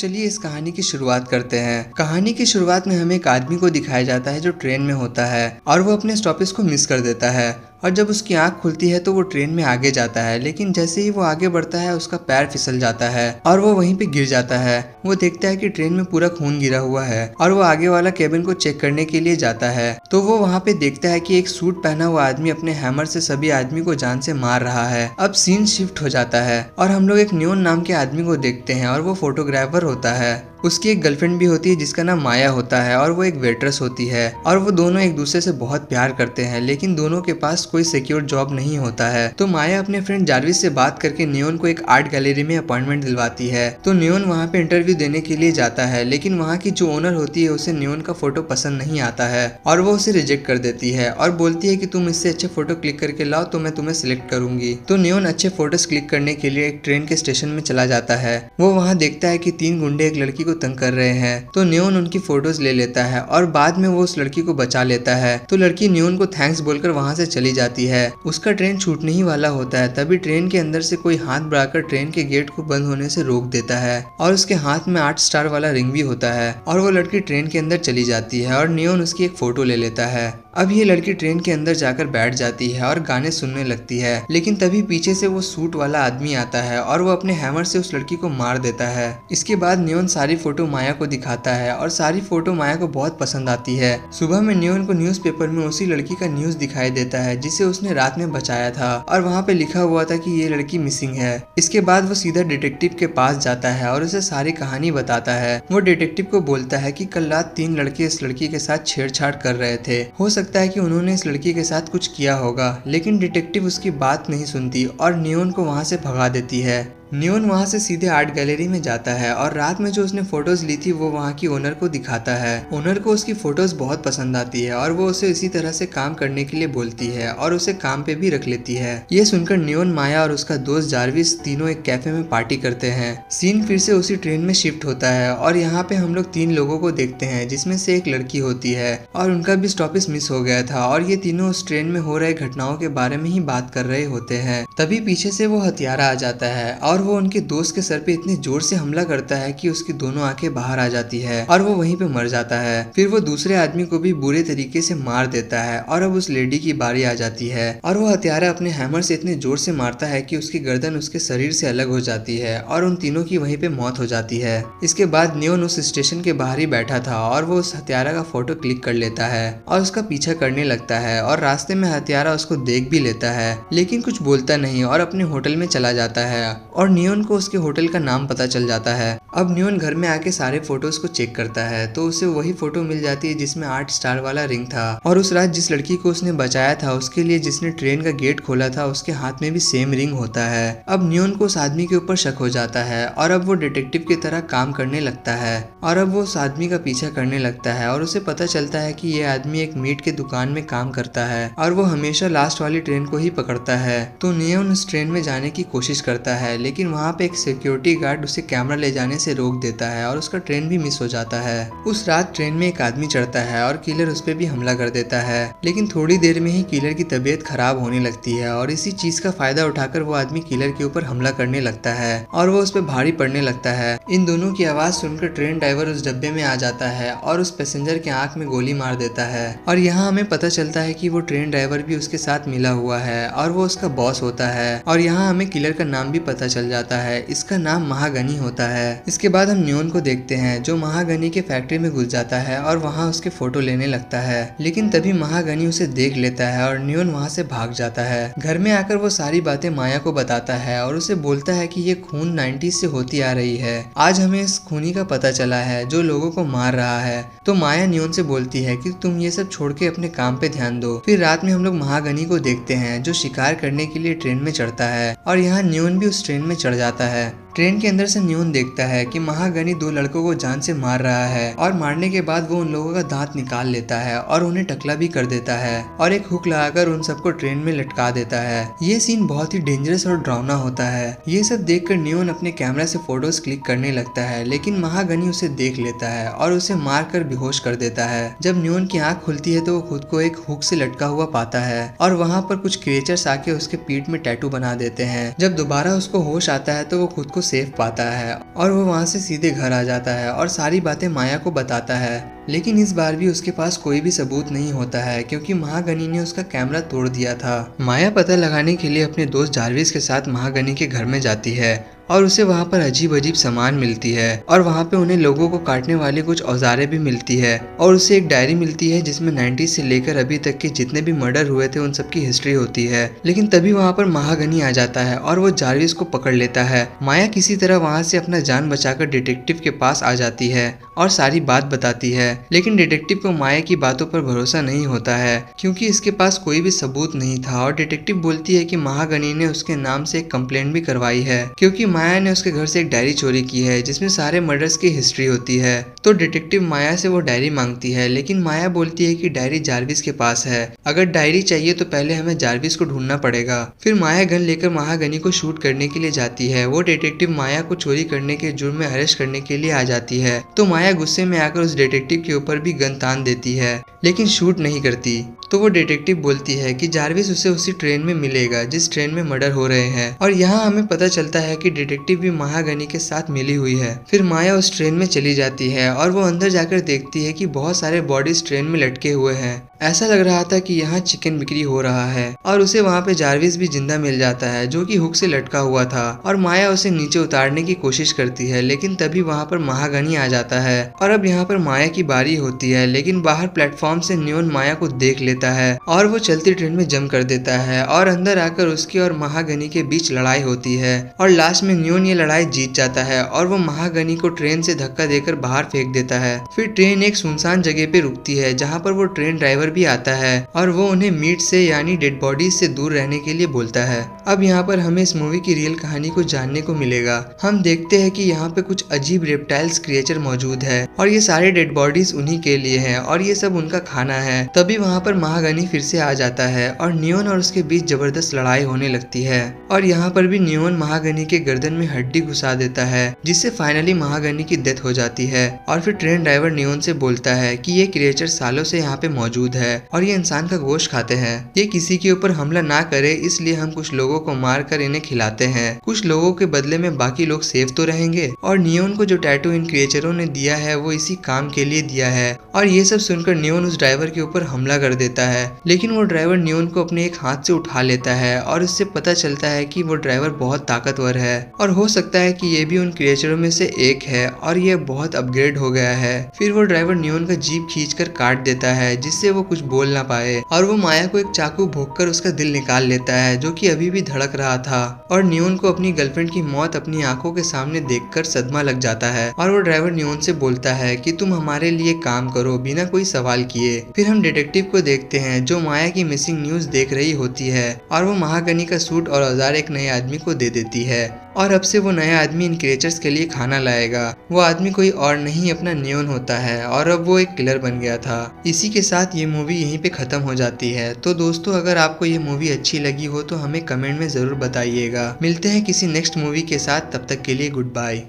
चलिए इस कहानी की शुरुआत करते हैं। कहानी की शुरुआत में हमें एक आदमी को दिखाया जाता है जो ट्रेन में होता है और वो अपने स्टॉपेज को मिस कर देता है। और जब उसकी आंख खुलती है तो वो ट्रेन में आगे जाता है, लेकिन जैसे ही वो आगे बढ़ता है उसका पैर फिसल जाता है और वो वहीं पे गिर जाता है। वो देखता है कि ट्रेन में पूरा खून गिरा हुआ है और वो आगे वाला केबिन को चेक करने के लिए जाता है। तो वो वहाँ पे देखता है कि एक सूट पहना हुआ आदमी अपने हैमर से सभी आदमी को जान से मार रहा है। अब सीन शिफ्ट हो जाता है और हम लोग एक नियोन नाम के आदमी को देखते हैं और वो फोटोग्राफर होता है। उसकी एक गर्लफ्रेंड भी होती है जिसका नाम माया होता है और वो एक वेट्रेस होती है और वो दोनों एक दूसरे से बहुत प्यार करते हैं, लेकिन दोनों के पास कोई सिक्योर जॉब नहीं होता है। तो माया अपने फ्रेंड जारविस से बात करके नियोन को एक आर्ट गैलरी में अपॉइंटमेंट दिलवाती है। तो नियोन वहाँ पे इंटरव्यू देने के लिए जाता है, लेकिन वहाँ की जो ओनर होती है उसे नियोन का फोटो पसंद नहीं आता है और वो उसे रिजेक्ट कर देती है और बोलती है कि तुम इससे अच्छे फोटो क्लिक करके लाओ तो मैं तुम्हें सिलेक्ट करूंगी। तो नियोन अच्छे फोटोज क्लिक करने के लिए एक ट्रेन के स्टेशन में चला जाता है। वो वहाँ देखता है कि 3 गुंडे एक लड़की को तंग कर रहे हैं। तो नियोन उनकी फोटोज ले लेता है और बाद में वो उस लड़की को बचा लेता है। तो लड़की नियोन को थैंक्स बोलकर वहां से चली जाती है। उसका ट्रेन छूटने ही वाला होता है, तभी ट्रेन के अंदर से कोई हाथ बढ़ाकर ट्रेन के गेट को बंद होने से रोक देता है और उसके हाथ में 8 स्टार वाला रिंग भी होता है और वो लड़की ट्रेन के अंदर चली जाती है और नियोन उसकी एक फोटो ले लेता है। अब ये लड़की ट्रेन के अंदर जाकर बैठ जाती है और गाने सुनने लगती है, लेकिन तभी पीछे से वो सूट वाला आदमी आता है और वो अपने हैमर से उस लड़की को मार देता है। इसके बाद नियोन सारी फोटो माया को दिखाता है और सारी फोटो माया को बहुत पसंद आती है। सुबह में नियोन को न्यूज़पेपर में उसी लड़की का न्यूज दिखाई देता है जिसे उसने रात में बचाया था और वहाँ पे लिखा हुआ था कि ये लड़की मिसिंग है। इसके बाद वो सीधा डिटेक्टिव के पास जाता है और उसे सारी कहानी बताता है। वो डिटेक्टिव को बोलता है कि कल रात 3 लड़के इस लड़की के साथ छेड़छाड़ कर रहे थे, हो सकता है कि उन्होंने इस लड़की के साथ कुछ किया होगा, लेकिन डिटेक्टिव उसकी बात नहीं सुनती और नियोन को वहाँ से भगा देती है। नियोन वहाँ से सीधे आर्ट गैलरी में जाता है और रात में जो उसने फोटोज ली थी वो वहाँ की ओनर को दिखाता है। ओनर को उसकी फोटोज बहुत पसंद आती है और वो उसे इसी तरह से काम करने के लिए बोलती है और उसे काम पे भी रख लेती है। ये सुनकर नियोन, माया और उसका दोस्त जारविस तीनों एक कैफे में पार्टी करते हैं। सीन फिर से उसी ट्रेन में शिफ्ट होता है और यहाँ पे हम लोग 3 लोगों को देखते हैं जिसमें से एक लड़की होती है और उनका भी स्टॉपेज मिस हो गया था और ये तीनों उस ट्रेन में हो रहे घटनाओं के बारे में ही बात कर रहे होते हैं। तभी पीछे से वो हथियारा आ जाता है और वो उनके दोस्त के सर पे इतने जोर से हमला करता है कि उसकी दोनों आंखें बाहर आ जाती है और वो वहीं पे मर जाता है। फिर वो दूसरे आदमी को भी बुरे तरीके से मार देता है और अब उस लेडी की बारी आ जाती है और वो हथियारा अपने हैमर से इतने जोर से मारता है कि उसकी गर्दन उसके शरीर से अलग हो जाती है और उन तीनों की वहीं पे मौत हो जाती है। इसके बाद नियोन उस स्टेशन के बाहर ही बैठा था और वो उस हथियारा का फोटो क्लिक कर लेता है और उसका पीछा करने लगता है और रास्ते में हथियारा उसको देख भी लेता है, लेकिन कुछ बोलता नहीं और अपने होटल में चला जाता है और नियोन को उसके होटल का नाम पता चल जाता है। अब नियोन घर में आके सारे फोटोज को चेक करता है तो उसे वही फोटो मिल जाती है जिसमें 8 स्टार वाला रिंग था और उस रात जिस लड़की को उसने बचाया था उसके लिए जिसने ट्रेन का गेट खोला था उसके हाथ में भी सेम रिंग होता है। अब नियोन को उस आदमी के ऊपर शक हो जाता है और अब वो डिटेक्टिव की तरह काम करने लगता है और अब वो उस आदमी का पीछा करने लगता है और उसे पता चलता है कि ये आदमी एक मीट के दुकान में काम करता है और वो हमेशा लास्ट वाली ट्रेन को ही पकड़ता है। तो नियोन उस ट्रेन में जाने की कोशिश करता है, लेकिन वहाँ पे एक सिक्योरिटी गार्ड उसे कैमरा ले जाने से रोक देता है और उसका ट्रेन भी मिस हो जाता है। उस रात ट्रेन में एक आदमी चढ़ता है और किलर उस पर भी हमला कर देता है, लेकिन थोड़ी देर में ही किलर की तबीयत खराब होने लगती है और इसी चीज का फायदा उठाकर वो आदमी किलर के ऊपर हमला करने लगता है और वो उस पर भारी पड़ने लगता है। इन दोनों की आवाज सुनकर ट्रेन ड्राइवर उस डब्बे में आ जाता है और उस पैसेंजर के आंख में गोली मार देता है और यहाँ हमें पता चलता है कि वो ट्रेन ड्राइवर भी उसके साथ मिला हुआ है और वो उसका बॉस होता है और यहाँ हमें किलर का नाम भी पता चल जाता है, इसका नाम महागनी होता है। इसके बाद हम नियोन को देखते हैं जो महागनी के फैक्ट्री में घुस जाता है और वहाँ उसके फोटो लेने लगता है, लेकिन तभी महागनी उसे देख लेता है और नियोन वहाँ से भाग जाता है। घर में आकर वो सारी बातें माया को बताता है और उसे बोलता है कि ये खून 90s से होती आ रही है, आज हमें इस खूनी का पता चला है जो लोगों को मार रहा है। तो माया नियोन से बोलती है कि तुम ये सब छोड़ के अपने काम पे ध्यान दो। फिर रात में हम लोग महागनी को देखते हैं जो शिकार करने के लिए ट्रेन में चढ़ता है और यहाँ नियोन भी उस ट्रेन में चढ़ जाता है। ट्रेन के अंदर से नियोन देखता है कि महागनी 2 लड़कों को जान से मार रहा है और मारने के बाद वो उन लोगों का दांत निकाल लेता है और उन्हें टकला भी कर देता है और एक हुक लगाकर उन सबको ट्रेन में लटका देता है। ये सीन बहुत ही डेंजरस और डरावना होता है। ये सब देखकर नियोन अपने कैमरा से फोटोज क्लिक करने लगता है, लेकिन महागनी उसे देख लेता है और उसे मार कर बेहोश कर देता है। जब नियोन की आंख खुलती है तो वो खुद को एक हुक से लटका हुआ पाता है और वहाँ पर कुछ क्रिएचर्स आके उसके पीठ में टैटू बना देते हैं। जब दोबारा उसको होश आता है तो वो खुद को को सेफ पाता है और वो वहाँ से सीधे घर आ जाता है और सारी बातें माया को बताता है। लेकिन इस बार भी उसके पास कोई भी सबूत नहीं होता है क्योंकि महागनी ने उसका कैमरा तोड़ दिया था। माया पता लगाने के लिए अपने दोस्त जारविस के साथ महागनी के घर में जाती है और उसे वहाँ पर अजीब अजीब सामान मिलती है और वहाँ पे उन्हें लोगों को काटने वाली कुछ औजारें भी मिलती है और उसे एक डायरी मिलती है जिसमें 90s से लेकर अभी तक के जितने भी मर्डर हुए थे उन सबकी हिस्ट्री होती है। लेकिन तभी वहाँ पर महागनी आ जाता है और वो जारविस को पकड़ लेता है। माया किसी तरह वहाँ से अपना जान बचाकर डिटेक्टिव के पास आ जाती है और सारी बात बताती है। लेकिन डिटेक्टिव को माया की बातों पर भरोसा नहीं होता है क्योंकि इसके पास कोई भी सबूत नहीं था और डिटेक्टिव बोलती है कि महागनी ने उसके नाम से एक कंप्लेंट भी करवाई है क्योंकि माया ने उसके घर से एक डायरी चोरी की है जिसमें सारे मर्डर्स की हिस्ट्री होती है। तो डिटेक्टिव माया से वो डायरी मांगती है लेकिन माया बोलती है कि डायरी जारविस के पास है, अगर डायरी चाहिए तो पहले हमें जारविस को ढूंढना पड़ेगा। फिर माया गन लेकर महागनी को शूट करने के लिए जाती है। वो डिटेक्टिव माया को चोरी करने के जुर्म में अरेस्ट करने के लिए आ जाती है तो माया गुस्से में आकर उस डिटेक्टिव के ऊपर भी गन तान देती है लेकिन शूट नहीं करती। तो वो डिटेक्टिव बोलती है कि जारविस उसे उसी ट्रेन में मिलेगा जिस ट्रेन में मर्डर हो रहे हैं और यहाँ हमें पता चलता है कि डिटेक्टिव भी महागनी के साथ मिली हुई है। फिर माया उस ट्रेन में चली जाती है और वो अंदर जाकर देखती है कि बहुत सारे बॉडीज ट्रेन में लटके हुए हैं। ऐसा लग रहा था कि यहाँ चिकन बिक्री हो रहा है और उसे वहाँ पे जारविस भी जिंदा मिल जाता है जो कि हुक से लटका हुआ था और माया उसे नीचे उतारने की कोशिश करती है लेकिन तभी वहाँ पर महागनी आ जाता है और अब यहाँ पर माया की बारी होती है। लेकिन बाहर प्लेटफॉर्म से नियोन माया को देख लेता है और वो चलती ट्रेन में जम कर देता है और अंदर आकर उसकी और महागनी के बीच लड़ाई होती है और लास्ट में नियोन ये लड़ाई जीत जाता है और वो महागनी को ट्रेन से धक्का देकर बाहर फेंक देता है। फिर ट्रेन एक सुनसान जगह पे रुकती है जहाँ पर वो ट्रेन ड्राइवर भी आता है और वो उन्हें मीट से यानी डेड बॉडीज से दूर रहने के लिए बोलता है। अब यहाँ पर हमें इस मूवी की रियल कहानी को जानने को मिलेगा। हम देखते हैं कि यहाँ पे कुछ अजीब रेप्टाइल्स क्रिएचर मौजूद है और ये सारे डेड बॉडीज उन्हीं के लिए हैं और ये सब उनका खाना है। तभी वहाँ पर महागनी फिर से आ जाता है और नियोन और उसके बीच जबरदस्त लड़ाई होने लगती है और यहाँ पर भी नियोन महागनी के गर्दन में हड्डी घुसा देता है जिससे फाइनली महागनी की डेथ हो जाती है। और फिर ट्रेन ड्राइवर नियोन से बोलता है कि ये क्रिएचर सालों से यहाँ पे मौजूद है और ये इंसान का गोश्त खाते हैं। ये किसी के ऊपर हमला ना करे इसलिए हम कुछ लोगों को मार कर इन्हें खिलाते हैं। कुछ लोगों के बदले में बाकी लोग सेफ तो रहेंगे। और नियोन को जो टैटू इन क्रिएचरों ने दिया है वो इसी काम के लिए दिया है। और ये सब सुनकर नियोन उस ड्राइवर के ऊपर हमला कर देता है लेकिन वो ड्राइवर नियोन को अपने एक हाथ से उठा लेता है और इससे पता चलता है कि वो ड्राइवर बहुत ताकतवर है और हो सकता है कि ये भी उन क्रिएचरों में से एक है और ये बहुत अपग्रेड हो गया है। फिर वो ड्राइवर नियोन का जीभ खींचकर काट देता है जिससे वो कुछ बोल ना पाए और वो माया को एक चाकू भोंककर उसका दिल निकाल लेता है जो कि अभी भी धड़क रहा था। और नियोन को अपनी गर्लफ्रेंड की मौत अपनी आंखों के सामने देखकर सदमा लग जाता है और वो ड्राइवर नियोन से बोलता है कि तुम हमारे लिए काम करो बिना कोई सवाल किए। फिर हम डिटेक्टिव को देखते हैं जो माया की मिसिंग न्यूज देख रही होती है और वो महागनी का सूट और औजार एक नए आदमी को दे देती है और अब से वो नया आदमी इन क्रिएचर्स के लिए खाना लाएगा। वो आदमी कोई और नहीं अपना नियोन होता है और अब वो एक किलर बन गया था। इसी के साथ ये मूवी यहीं पे खत्म हो जाती है। तो दोस्तों अगर आपको ये मूवी अच्छी लगी हो तो हमें कमेंट में जरूर बताइएगा। मिलते हैं किसी नेक्स्ट मूवी के साथ, तब तक के लिए गुड बाय।